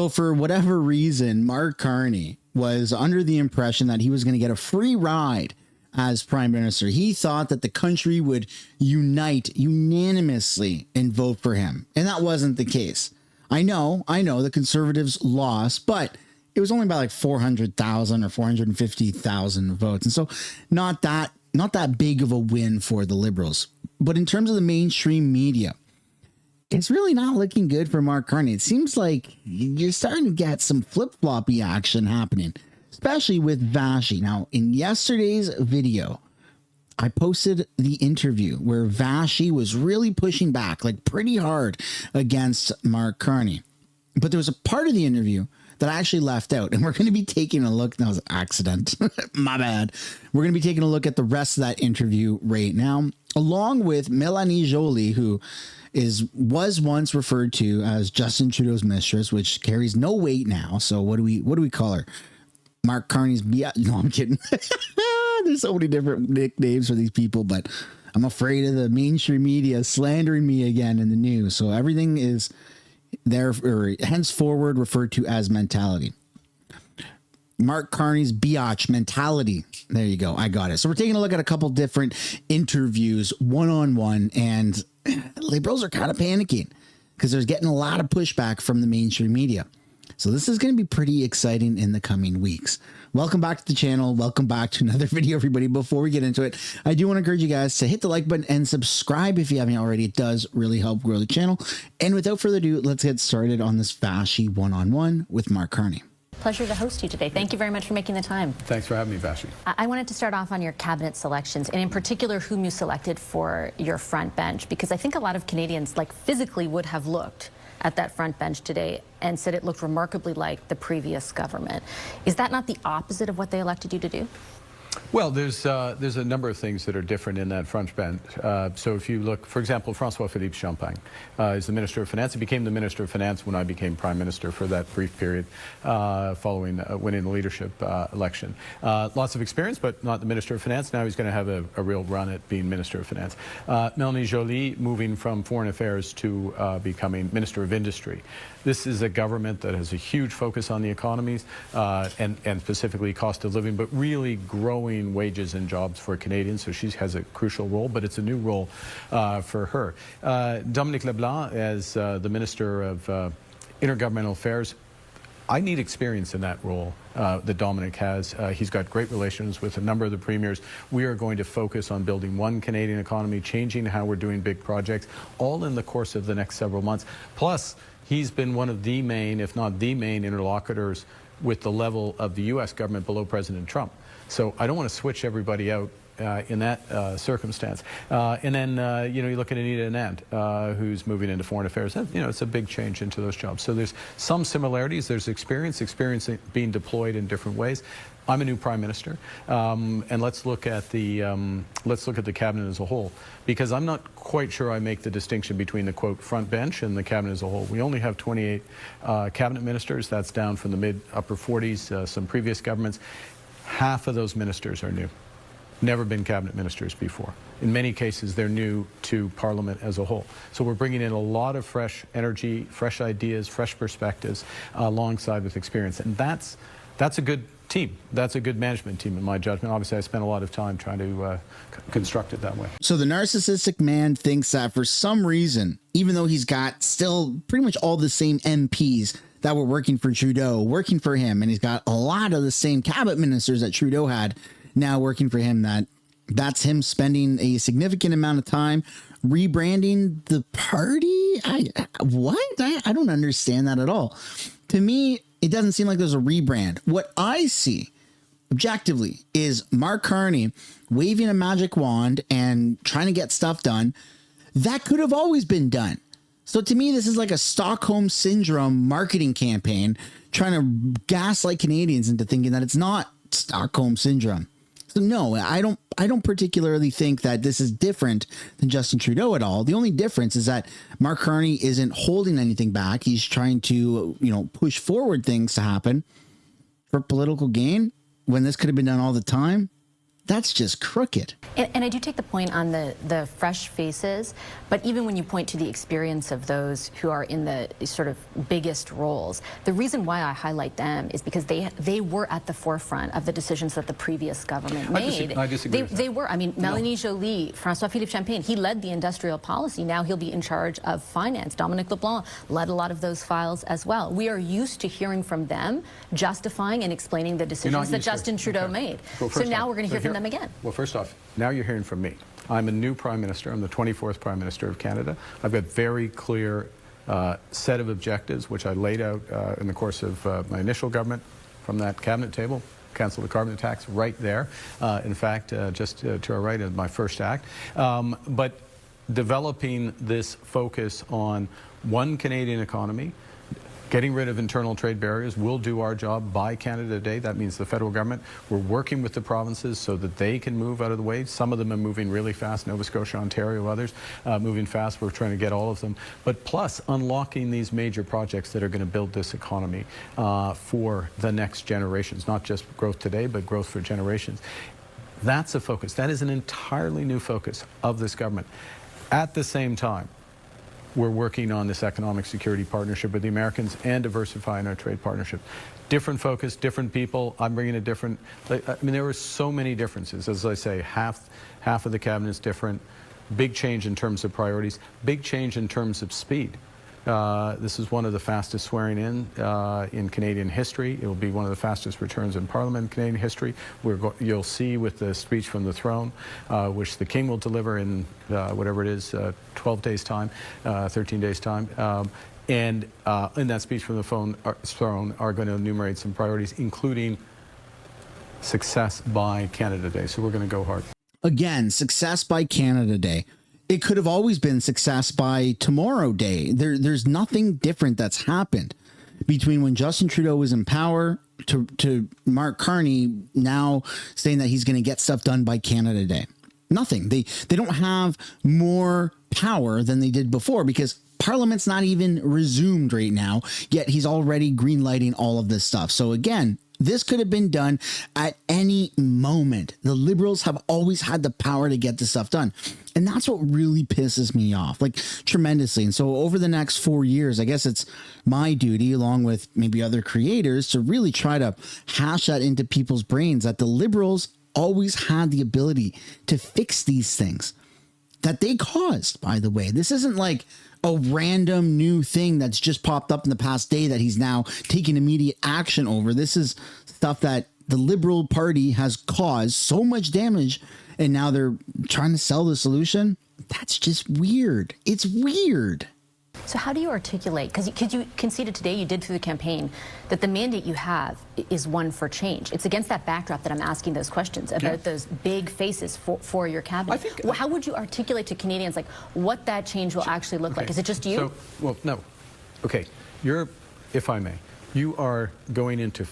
So for whatever reason, Mark Carney was under the impression that he was going to get a free ride as prime minister. He thought that the country would unite unanimously and vote for him. And that wasn't the case. I know the Conservatives lost, but it was only by like 400,000 or 450,000 votes. And so not that big of a win for the Liberals. But in terms of the mainstream media, it's really not looking good for Mark Carney. It seems like you're starting to get some flip-floppy action happening, especially with Vashi. Now, in yesterday's video, I posted the interview where Vashi was really pushing back, like pretty hard against Mark Carney. But there was a part of the interview that I actually left out, and we're going to be taking a look. That was an accident. My bad. We're going to be taking a look at the rest of that interview right now, along with Melanie Joly, who was once referred to as Justin Trudeau's mistress, which carries no weight now. So what do we call her? Mark Carney's No, I'm kidding. There's so many different nicknames for these people, but I'm afraid of the mainstream media slandering me again in the news. So everything is there, or henceforward referred to as mentality. Mark Carney's biatch mentality. There you go. I got it. So we're taking a look at a couple different interviews one-on-one, and Liberals are kind of panicking because there's getting a lot of pushback from the mainstream media. So this is going to be pretty exciting in the coming weeks. Welcome back to the channel. Welcome back to another video, everybody. Before we get into it, I do want to encourage you guys to hit the like button and subscribe if you haven't already. It does really help grow the channel. And without further ado, let's get started on this Vashi one-on-one with Mark Carney. Pleasure to host you today. Thank you very much for making the time. Thanks for having me, Vashi. I wanted to start off on your cabinet selections, and in particular, whom you selected for your front bench, because I think a lot of Canadians, like, physically would have looked at that front bench today and said it looked remarkably like the previous government. Is that not the opposite of what they elected you to do? Well, there's a number of things that are different in that front bench. So if you look, for example, François-Philippe Champagne is the Minister of Finance. He became the Minister of Finance when I became Prime Minister for that brief period following winning the leadership election. Lots of experience, but not the Minister of Finance. Now he's going to have a real run at being Minister of Finance. Melanie Joly moving from Foreign Affairs to becoming Minister of Industry. This is a government that has a huge focus on the economies and specifically cost of living, but really growing wages and jobs for Canadians. So she has a crucial role, but it's a new role for her. Dominic LeBlanc as the Minister of Intergovernmental Affairs. I need experience in that role that Dominic has. He's got great relations with a number of the premiers. We are going to focus on building one Canadian economy, changing how we're doing big projects, all in the course of the next several months. Plus, he's been one of the main, if not the main, interlocutors with the level of the U.S. government below President Trump. So I don't want to switch everybody out in that circumstance. And then, you look at Anita Anand, who's moving into foreign affairs. It's a big change into those jobs. So there's some similarities. There's experience being deployed in different ways. I'm a new Prime Minister, and let's look at the cabinet as a whole, because I'm not quite sure I make the distinction between the quote front bench and the cabinet as a whole. We only have 28 cabinet ministers. That's down from the mid-upper 40s, some previous governments. Half of those ministers are new. Never been cabinet ministers before. In many cases, they're new to Parliament as a whole. So we're bringing in a lot of fresh energy, fresh ideas, fresh perspectives alongside with experience. And that's a good team. That's a good management team in my judgment. Obviously, I spent a lot of time trying to construct it that way. So the narcissistic man thinks that for some reason, even though he's got still pretty much all the same MPs that were working for Trudeau, working for him, and he's got a lot of the same cabinet ministers that Trudeau had now working for him, that's him spending a significant amount of time rebranding the party. I don't understand that at all. To me, it doesn't seem like there's a rebrand. What I see objectively is Mark Carney waving a magic wand and trying to get stuff done that could have always been done. So to me, this is like a Stockholm Syndrome marketing campaign trying to gaslight Canadians into thinking that it's not Stockholm Syndrome. So no, I don't particularly think that this is different than Justin Trudeau at all. The only difference is that Mark Carney isn't holding anything back. He's trying to, push forward things to happen for political gain when this could have been done all the time. That's just crooked. And I do take the point on the fresh faces, but even when you point to the experience of those who are in the sort of biggest roles, the reason why I highlight them is because they were at the forefront of the decisions that the previous government made. I disagree. They were. I mean, Melanie Joly, François-Philippe Champagne, he led the industrial policy. Now he'll be in charge of finance. Dominic LeBlanc led a lot of those files as well. We are used to hearing from them, justifying and explaining the decisions that Justin Trudeau made. Well, so now we're going to hear from them again. Well, first off, now you're hearing from me. I'm a new Prime Minister. I'm the 24th Prime Minister of Canada. I've got very clear set of objectives, which I laid out in the course of my initial government from that cabinet table. Cancel the carbon tax right there. In fact, just to our right is my first act. But developing this focus on one Canadian economy, getting rid of internal trade barriers, will do our job by Canada Day. That means the federal government. We're working with the provinces so that they can move out of the way. Some of them are moving really fast, Nova Scotia, Ontario, others moving fast. We're trying to get all of them. But plus unlocking these major projects that are going to build this economy for the next generations, not just growth today, but growth for generations. That's a focus. That is an entirely new focus of this government. At the same time, we're working on this economic security partnership with the Americans and diversifying our trade partnership. Different focus, different people. I'm bringing a different, I mean, there were so many differences. As I say, half of the cabinet's different. Big change in terms of priorities. Big change in terms of speed. This is one of the fastest swearing in Canadian history. It will be one of the fastest returns in Parliament in Canadian history. You'll see with the speech from the throne, which the King will deliver in whatever it is, 12 days' time, 13 days' time. And in that speech from the throne are going to enumerate some priorities, including success by Canada Day. So we're going to go hard. Again, success by Canada Day. It could have always been success by Tomorrow Day. There's nothing different that's happened between when Justin Trudeau was in power to Mark Carney now saying that he's going to get stuff done by Canada Day. Nothing. They don't have more power than they did before because Parliament's not even resumed right now, yet he's already green-lighting all of this stuff. So again, this could have been done at any moment. The Liberals have always had the power to get this stuff done. And that's what really pisses me off, like tremendously. And so over the next 4 years, I guess it's my duty, along with maybe other creators, to really try to hash that into people's brains that the Liberals always had the ability to fix these things that they caused, by the way. This isn't like a random new thing that's just popped up in the past day that he's now taking immediate action over. This is stuff that the Liberal Party has caused so much damage, and now they're trying to sell the solution. That's just weird. It's weird. So how do you articulate, because you conceded today, you did through the campaign, that the mandate you have is one for change. It's against that backdrop that I'm asking those questions about those big faces for your cabinet. How would you articulate to Canadians like what that change will actually look like? Is it just you? So, well, no. Okay, if I may, you are going into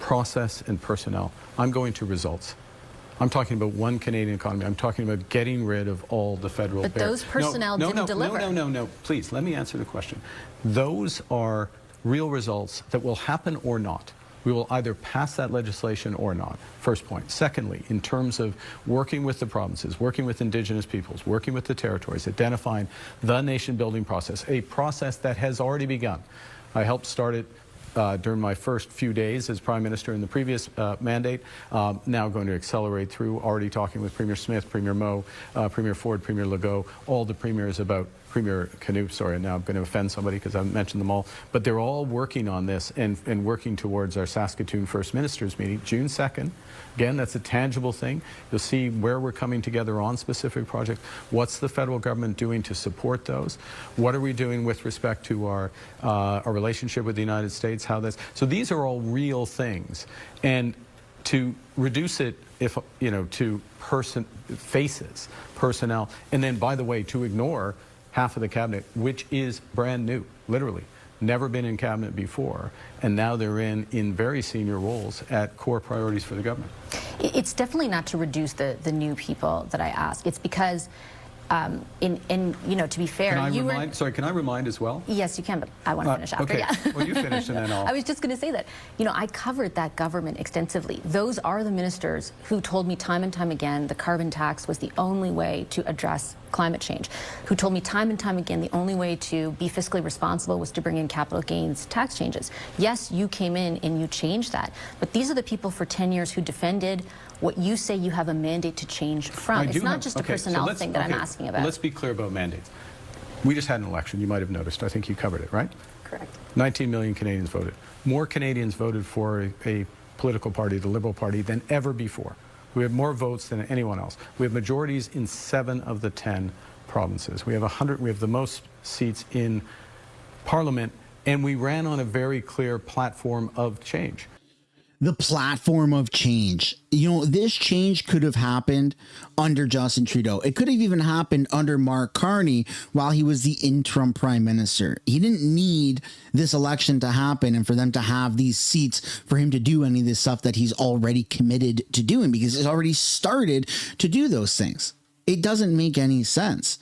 process and personnel. I'm going to results. I'm talking about one Canadian economy. I'm talking about getting rid of all the federal barriers. But those personnel didn't deliver. No. Please, let me answer the question. Those are real results that will happen or not. We will either pass that legislation or not. First point. Secondly, in terms of working with the provinces, working with Indigenous peoples, working with the territories, identifying the nation-building process, a process that has already begun. I helped start it during my first few days as Prime Minister in the previous mandate, now going to accelerate through, already talking with Premier Smith, Premier Moe, Premier Ford, Premier Legault, all the premiers about Premier Canute, sorry, now I'm going to offend somebody because I haven't mentioned them all, but they're all working on this and working towards our Saskatoon First Ministers meeting, June 2nd. Again, that's a tangible thing. You'll see where we're coming together on specific projects. What's the federal government doing to support those? What are we doing with respect to our relationship with the United States? So these are all real things. And to reduce it, to faces, personnel, and then, by the way, to ignore half of the cabinet, which is brand new, literally. Never been in cabinet before, and now they're in very senior roles at core priorities for the government. It's definitely not to reduce the new people that I ask. It's because To be fair, can I remind as well? Yes, you can, but I want to finish after. Okay. Yeah. Well, you finish and then I'll... I was just going to say that, I covered that government extensively. Those are the ministers who told me time and time again the carbon tax was the only way to address climate change, who told me time and time again the only way to be fiscally responsible was to bring in capital gains tax changes. Yes, you came in and you changed that, but these are the people for 10 years who defended what you say you have a mandate to change from. It's not just a personnel thing that I'm asking about. Let's be clear about mandates. We just had an election. You might have noticed. I think you covered it, right? Correct. 19 million Canadians voted. More Canadians voted for a political party, the Liberal Party, than ever before. We have more votes than anyone else. We have majorities in 7 of the 10 provinces. We have the most seats in Parliament, and we ran on a very clear platform of change. The platform of change. This change could have happened under Justin Trudeau. It could have even happened under Mark Carney while he was the interim prime minister. He didn't need this election to happen and for them to have these seats for him to do any of this stuff that he's already committed to doing, because he's already started to do those things. It doesn't make any sense.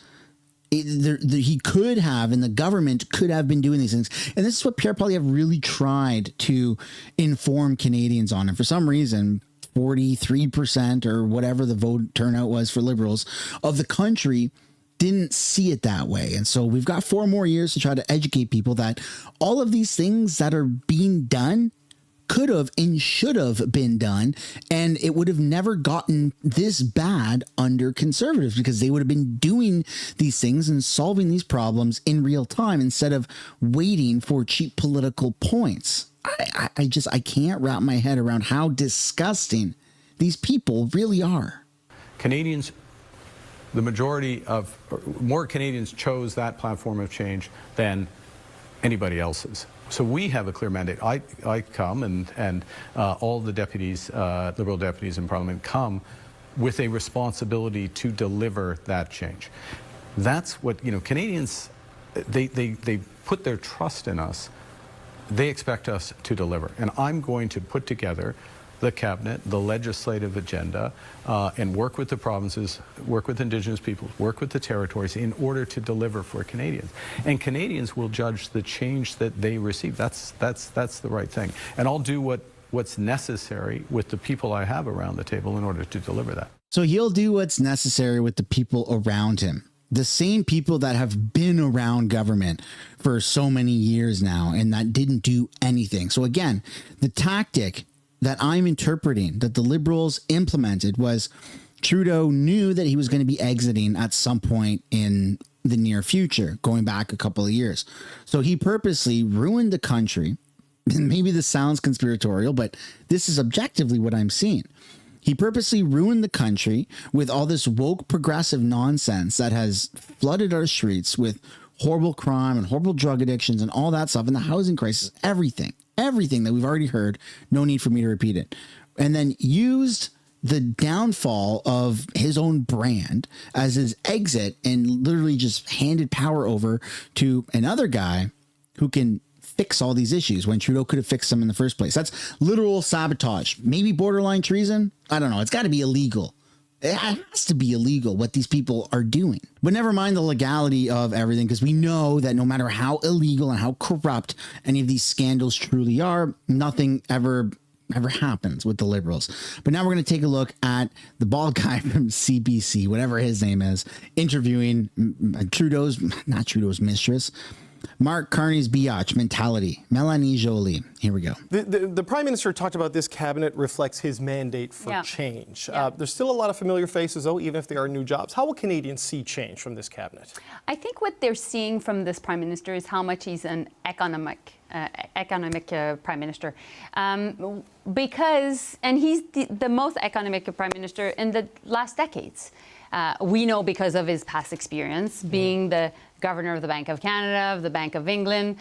He could have, and the government could have been doing these things. And this is what Pierre Poilievre really tried to inform Canadians on. And for some reason, 43% or whatever the vote turnout was for Liberals of the country didn't see it that way. And so we've got 4 more years to try to educate people that all of these things that are being done could have and should have been done, and it would have never gotten this bad under Conservatives, because they would have been doing these things and solving these problems in real time instead of waiting for cheap political points. I can't wrap my head around how disgusting these people really are. Canadians, more Canadians chose that platform of change than anybody else's. So we have a clear mandate. I come and all the deputies, Liberal deputies in Parliament, come with a responsibility to deliver that change. That's what, Canadians, they put their trust in us. They expect us to deliver. And I'm going to put together the cabinet, the legislative agenda, and work with the provinces, work with Indigenous peoples, work with the territories in order to deliver for Canadians. And Canadians will judge the change that they receive. That's the right thing. And I'll do what's necessary with the people I have around the table in order to deliver that. So he'll do what's necessary with the people around him. The same people that have been around government for so many years now and that didn't do anything. So again, the tactic that I'm interpreting that the Liberals implemented was Trudeau knew that he was going to be exiting at some point in the near future, going back a couple of years. So he purposely ruined the country. And maybe this sounds conspiratorial, but this is objectively what I'm seeing. He purposely ruined the country with all this woke progressive nonsense that has flooded our streets with horrible crime and horrible drug addictions and all that stuff, and the housing crisis, everything that we've already heard. No need for me to repeat it. And then used the downfall of his own brand as his exit and literally just handed power over to another guy who can fix all these issues when Trudeau could have fixed them in the first place. That's literal sabotage, maybe borderline treason. I don't know. It's got to be illegal. It has to be illegal what these people are doing. But never mind the legality of everything, because we know that no matter how illegal and how corrupt any of these scandals truly are, nothing ever happens with the Liberals. But now we're going to take a look at the bald guy from CBC, whatever his name is, interviewing not Trudeau's mistress, Mark Carney's biatch mentality, Melanie Joly. Here we go. The Prime Minister talked about this cabinet reflects his mandate for change. There's still a lot of familiar faces, though, even if they are new jobs. How will Canadians see change from this cabinet? I think what they're seeing from this Prime Minister is how much he's an economic Prime Minister. Because he's the most economic Prime Minister in the last decades. We know because of his past experience, being the Governor of the Bank of Canada, of the Bank of England,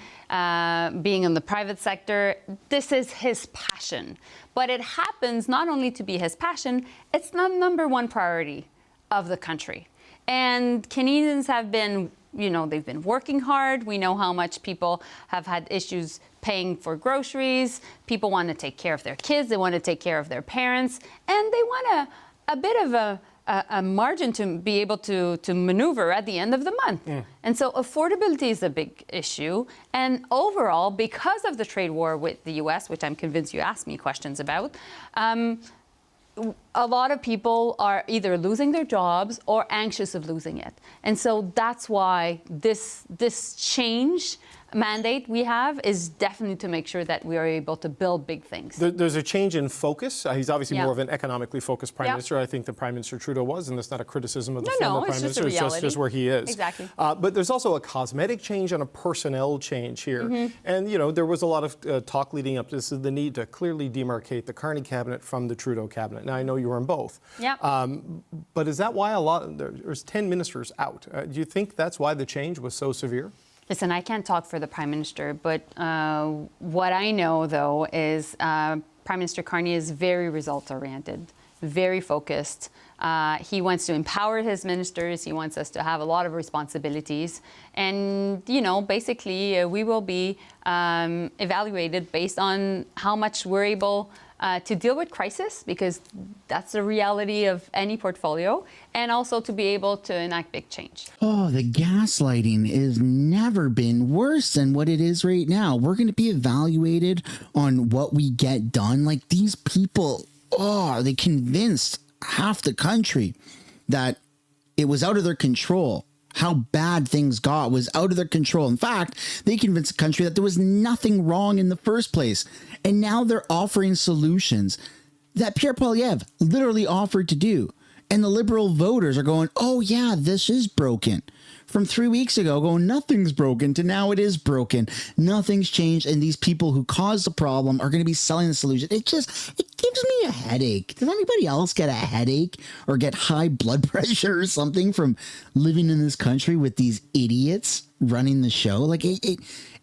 being in the private sector. This is his passion. But it happens not only to be his passion, it's the #1 priority of the country. And Canadians have been, they've been working hard. We know how much people have had issues paying for groceries. People want to take care of their kids. They want to take care of their parents. And they want a bit of a a margin to be able to maneuver at the end of the month. And so affordability is a big issue. And overall, because of the trade war with the US, which I'm convinced you asked me questions about, a lot of people are either losing their jobs or anxious of losing it. And so that's why this change mandate we have is definitely to make sure that we are able to build big things. There's a change in focus. He's obviously more of an economically focused prime Yeah. minister. I think the Prime Minister Trudeau was, and that's not a criticism of the No, former it's prime just a minister. It's just where he is. Exactly. But there's also a cosmetic change and a personnel change here. And you know, there was a lot of talk leading up to this, the need to clearly demarcate the Carney cabinet from the Trudeau cabinet. Now I know you were in both. Yeah. But is that why there's 10 ministers out? Do you think that's why the change was so severe? Listen, I can't talk for the Prime Minister, but what I know, though, is Prime Minister Carney is very results-oriented, very focused. He wants to empower his ministers. He wants us to have a lot of responsibilities. And, you know, basically, we will be evaluated based on how much we're able to deal with crisis, because that's the reality of any portfolio, and also to be able to enact big change. Oh, the gaslighting has never been worse than what it is right now. We're going to be evaluated on what we get done. Like, these people, they convinced half the country that it was out of their control. How bad things got was out of their control. In fact, they convinced the country that there was nothing wrong in the first place. And now they're offering solutions that Pierre Poilievre literally offered to do. And the Liberal voters are going, oh yeah, this is broken. From 3 weeks ago, going, nothing's broken, to now it is broken. Nothing's changed. And these people who caused the problem are going to be selling the solution. It gives me a headache. Does anybody else get a headache or get high blood pressure or something from living in this country with these idiots running the show? Like, it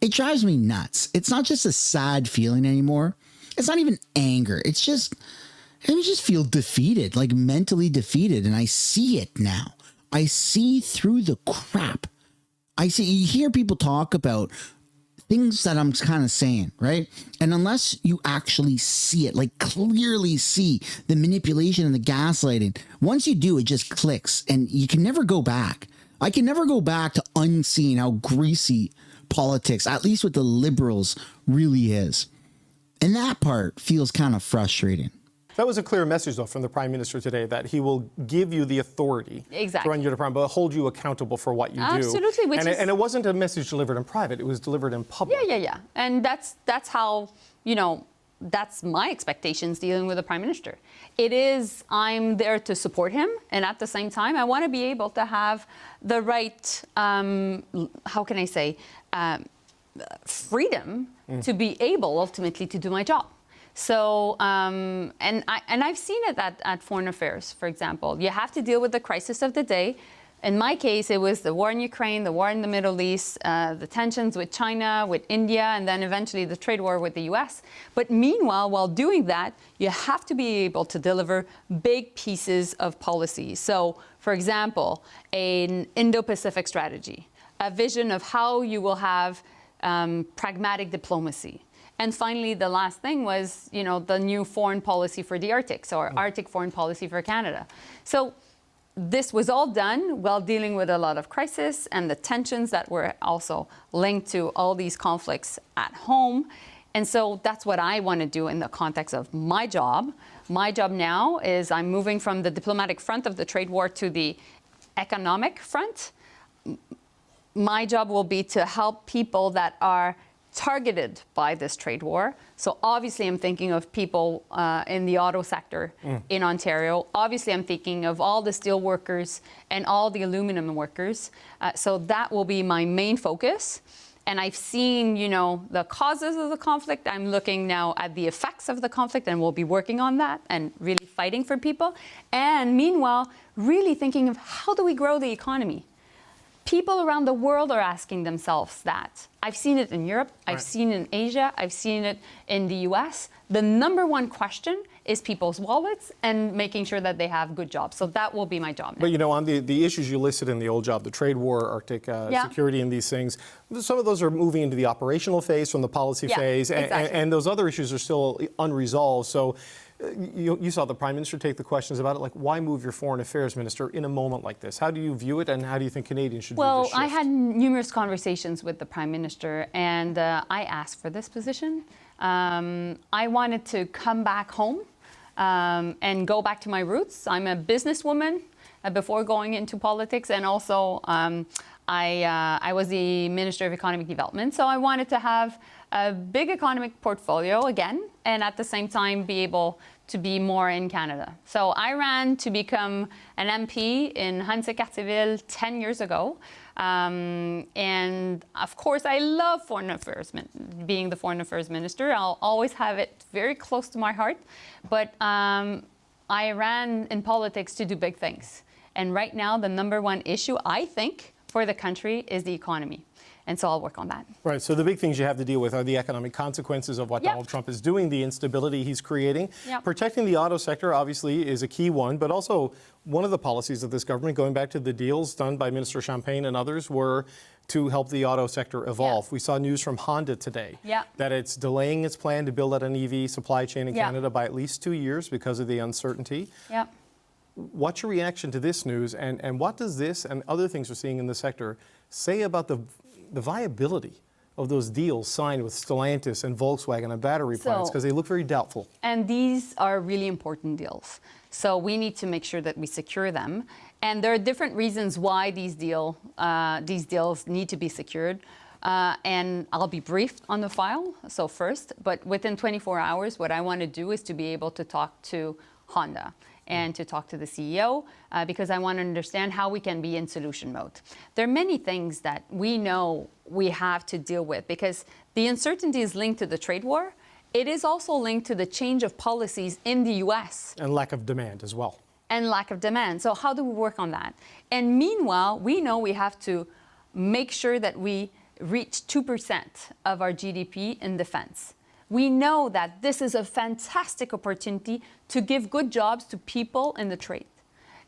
drives me nuts. It's not just a sad feeling anymore. It's not even anger. I just feel defeated, like mentally defeated. And I see it now. I see through the crap. You hear people talk about things that I'm kind of saying, right? And unless you actually see it, like clearly see the manipulation and the gaslighting, once you do, it just clicks and you can never go back. I can never go back to unseeing how greasy politics, at least with the Liberals, really is. And that part feels kind of frustrating. That was a clear message, though, from the Prime Minister today, that he will give you the authority to run your department, but hold you accountable for what you do. Absolutely. And it wasn't a message delivered in private. It was delivered in public. Yeah. And that's how, that's my expectations dealing with the Prime Minister. It is, I'm there to support him. And at the same time, I want to be able to have the right, freedom to be able ultimately to do my job. So, and I've seen it at Foreign Affairs, for example. You have to deal with the crisis of the day. In my case, it was the war in Ukraine, the war in the Middle East, the tensions with China, with India, and then eventually the trade war with the US. But meanwhile, while doing that, you have to be able to deliver big pieces of policy. So, for example, an Indo-Pacific strategy, a vision of how you will have pragmatic diplomacy. And finally, the last thing was, the new foreign policy for the Arctic, so our Arctic foreign policy for Canada. So this was all done while dealing with a lot of crisis and the tensions that were also linked to all these conflicts at home. And so that's what I want to do in the context of my job. My job now is I'm moving from the diplomatic front of the trade war to the economic front. My job will be to help people that are targeted by this trade war. So obviously I'm thinking of people in the auto sector in Ontario. Obviously I'm thinking of all the steel workers and all the aluminum workers. So that will be my main focus. And I've seen, the causes of the conflict. I'm looking now at the effects of the conflict, and we'll be working on that and really fighting for people. And meanwhile, really thinking of how do we grow the economy? People around the world are asking themselves that. I've seen it in Europe, I've seen it in Asia, I've seen it in the US. the number one question is people's wallets and making sure that they have good jobs. So that will be my job now. But, you know, on the issues you listed in the old job, the trade war, Arctic security and these things, some of those are moving into the operational phase from the policy phase, and those other issues are still unresolved. So you saw the Prime Minister take the questions about it, like why move your Foreign Affairs Minister in a moment like this? How do you view it, and how do you think Canadians should view this shift? Well, I had numerous conversations with the Prime Minister, and I asked for this position. I wanted to come back home and go back to my roots. I'm a businesswoman before going into politics, and also I was the Minister of Economic Development, so I wanted to have a big economic portfolio again, and at the same time be able to be more in Canada. So I ran to become an MP in Huntsic-Cartierville 10 years ago. And of course, I love foreign affairs, being the Foreign Affairs Minister. I'll always have it very close to my heart. But I ran in politics to do big things. And right now, the number one issue, I think, for the country is the economy. And so I'll work on that. Right. So the big things you have to deal with are the economic consequences of what Donald Trump is doing, the instability he's creating. Protecting the auto sector, obviously, is a key one. But also, one of the policies of this government, going back to the deals done by Minister Champagne and others, were to help the auto sector evolve. We saw news from Honda today that it's delaying its plan to build out an EV supply chain in Canada by at least 2 years because of the uncertainty. What's your reaction to this news, and what does this and other things we're seeing in the sector say about the viability of those deals signed with Stellantis and Volkswagen and battery plants, because they look very doubtful? And these are really important deals. So we need to make sure that we secure them. And there are different reasons why these deals need to be secured. And I'll be briefed on the file, so first. But within 24 hours, what I want to do is to be able to talk to Honda and to talk to the CEO, because I want to understand how we can be in solution mode. There are many things that we know we have to deal with, because the uncertainty is linked to the trade war. It is also linked to the change of policies in the US. And lack of demand as well. And lack of demand. So how do we work on that? And meanwhile, we know we have to make sure that we reach 2% of our GDP in defense. We know that this is a fantastic opportunity to give good jobs to people in the trade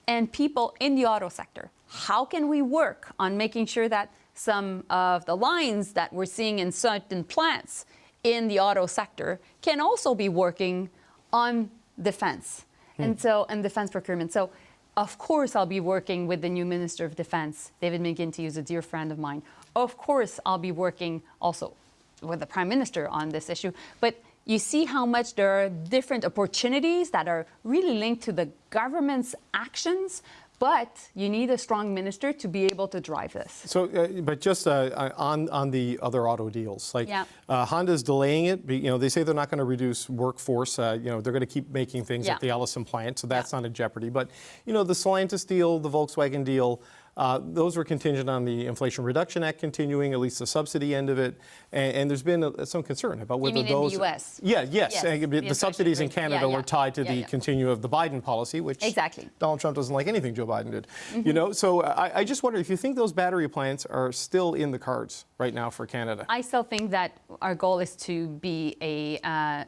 and people in the auto sector. How can we work on making sure that some of the lines that we're seeing in certain plants in the auto sector can also be working on defense and defense procurement? So, of course, I'll be working with the new Minister of Defense, David McGuinty, who's a dear friend of mine. Of course, I'll be working also with the Prime Minister on this issue. But you see how much there are different opportunities that are really linked to the government's actions, but you need a strong minister to be able to drive this. So, but just on the other auto deals, like Honda's delaying it. You know, they say they're not going to reduce workforce. You know, they're going to keep making things at the Ellison plant, so that's not in jeopardy. But you know, the Stellantis deal, the Volkswagen deal, those were contingent on the Inflation Reduction Act continuing, at least the subsidy end of it. And there's been some concern about whether those... in the U.S.? Yes. The subsidies in Canada were tied to the continue of the Biden policy, which Donald Trump doesn't like anything Joe Biden did. You know, so I just wonder if you think those battery plants are still in the cards right now for Canada. I still think that our goal is to be a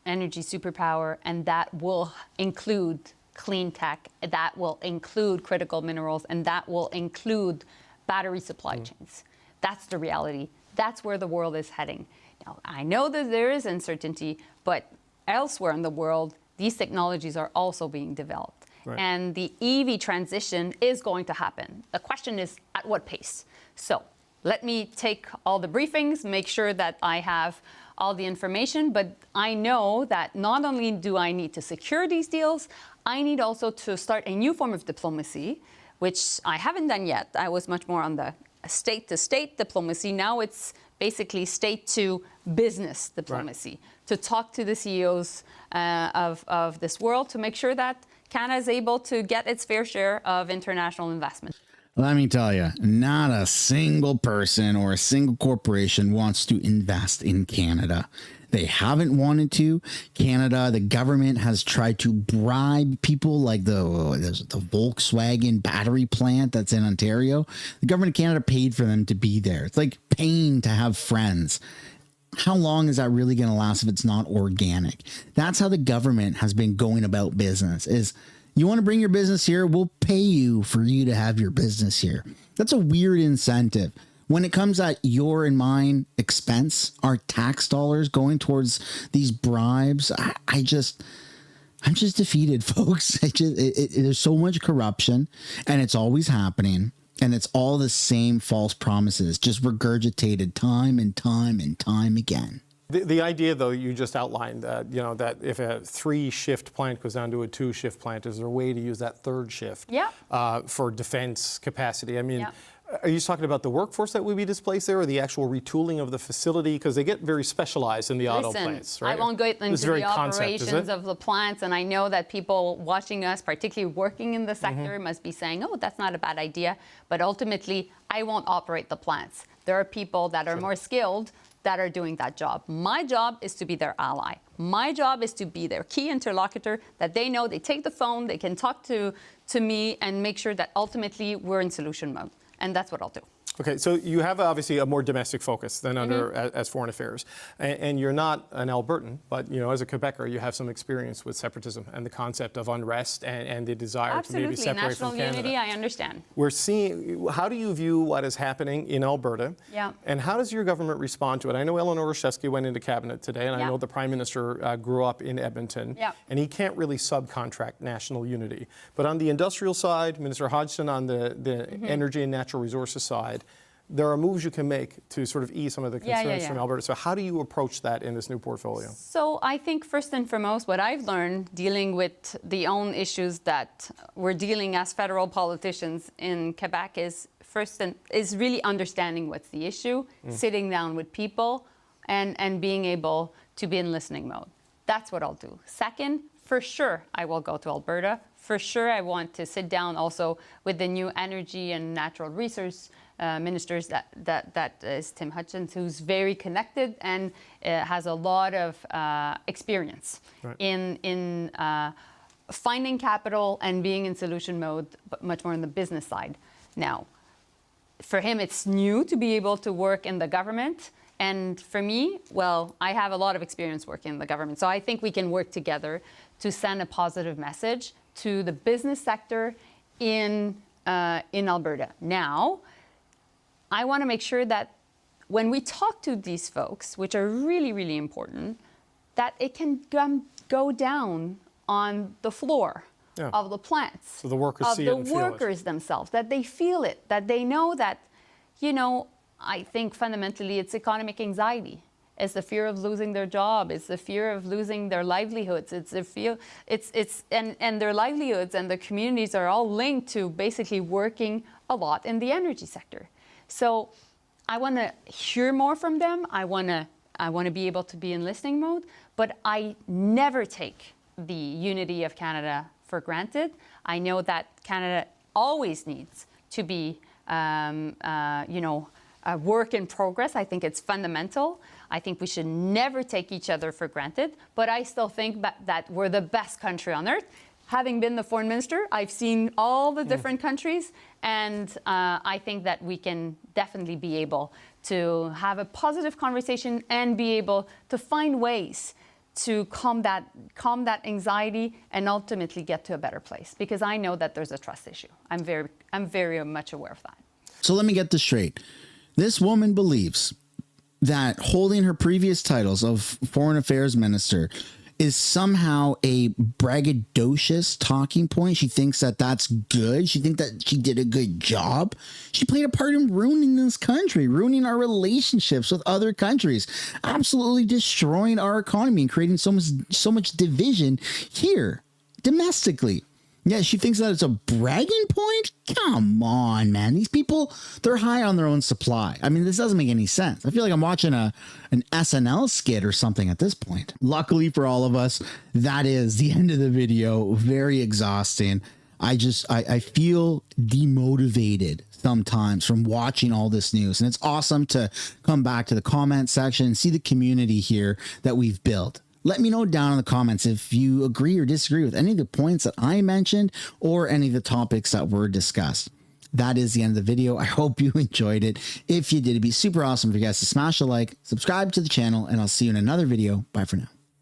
energy superpower, and that will include clean tech, that will include critical minerals, and that will include battery supply chains. That's the reality. That's where the world is heading. Now, I know that there is uncertainty, but elsewhere in the world, these technologies are also being developed. And the EV transition is going to happen. The question is, at what pace? So let me take all the briefings, make sure that I have all the information, but I know that not only do I need to secure these deals, I need also to start a new form of diplomacy, which I haven't done yet. I was much more on the state-to-state diplomacy. Now it's basically state-to-business diplomacy, to talk to the CEOs of this world to make sure that Canada is able to get its fair share of international investment. Let me tell you, not a single person or a single corporation wants to invest in Canada. They haven't wanted to. Canada, the government has tried to bribe people like the Volkswagen battery plant that's in Ontario. The government of Canada paid for them to be there. It's like paying to have friends. how long is that really going to last if it's not organic? That's how the government has been going about business. Is you want to bring your business here, we'll pay you for you to have your business here. That's a weird incentive. When it comes at your and mine expense, our tax dollars going towards these bribes, I'm just defeated, folks. There's so much corruption, and it's always happening, and it's all the same false promises, just regurgitated time and time and time again. The idea, though, you just outlined, that if a 3-shift plant goes down to a 2-shift plant, is there a way to use that 3rd shift for defense capacity? I mean, are you talking about the workforce that would be displaced there, or the actual retooling of the facility? Because they get very specialized in the auto plants, right? I won't go into the operations of the plants, and I know that people watching us, particularly working in the sector, must be saying, oh, that's not a bad idea. But ultimately, I won't operate the plants. There are people that are more skilled that are doing that job. My job is to be their ally. My job is to be their key interlocutor, that they know they take the phone, they can talk to me and make sure that ultimately we're in solution mode. And that's what I'll do. Okay, so you have obviously a more domestic focus than as foreign affairs, and you're not an Albertan, but as a Quebecer, you have some experience with separatism and the concept of unrest and the desire to maybe separate national from Canada. unity, I understand. We're seeing. How do you view what is happening in Alberta? Yeah. And how does your government respond to it? I know Eleanor Roshevsky went into cabinet today, and I know the Prime Minister grew up in Edmonton, and he can't really subcontract national unity. But on the industrial side, Minister Hodgson on the energy and natural resources side, there are moves you can make to sort of ease some of the concerns from Alberta. So how do you approach that in this new portfolio? So I think first and foremost, what I've learned dealing with the own issues that we're dealing as federal politicians in Quebec is is really understanding what's the issue, sitting down with people, and being able to be in listening mode. That's what I'll do. Second, for sure, I will go to Alberta. For sure, I want to sit down also with the new energy and natural resource ministers that is Tim Hutchins, who's very connected and has a lot of experience in finding capital and being in solution mode, but much more on the business side. Now, for him, it's new to be able to work in the government. And for me, well, I have a lot of experience working in the government. So I think we can work together to send a positive message to the business sector in Alberta. Now, I want to make sure that when we talk to these folks, which are really, really important, that it can go down on the floor of the plants, so the workers see it and feel it. Of the workers themselves, that they feel it, that they know that, I think fundamentally it's economic anxiety. It's the fear of losing their job. It's the fear of losing their livelihoods. It's the fear, and their livelihoods and their communities are all linked to basically working a lot in the energy sector. So I want to hear more from them. I want to be able to be in listening mode, but I never take the unity of Canada for granted. I know that Canada always needs to be, a work in progress. I think it's fundamental. I think we should never take each other for granted, but I still think that we're the best country on earth. Having been the foreign minister, I've seen all the different countries, and I think that we can definitely be able to have a positive conversation and be able to find ways to calm that anxiety and ultimately get to a better place. Because I know that there's a trust issue. I'm very much aware of that. So let me get this straight. This woman believes that holding her previous titles of foreign affairs minister is somehow a braggadocious talking point. She thinks that that's good. She thinks that she did a good job. She played a part in ruining this country, ruining our relationships with other countries, absolutely destroying our economy and creating so much division here domestically. Yeah, she thinks that it's a bragging point? Come on, man. These people, they're high on their own supply. I mean, this doesn't make any sense. I feel like I'm watching an SNL skit or something at this point. Luckily for all of us, that is the end of the video. Very exhausting. I feel demotivated sometimes from watching all this news. And it's awesome to come back to the comment section and see the community here that we've built. Let me know down in the comments if you agree or disagree with any of the points that I mentioned or any of the topics that were discussed. that is the end of the video. I hope you enjoyed it. If you did, it'd be super awesome for you guys to smash a like, subscribe to the channel, and I'll see you in another video. Bye for now.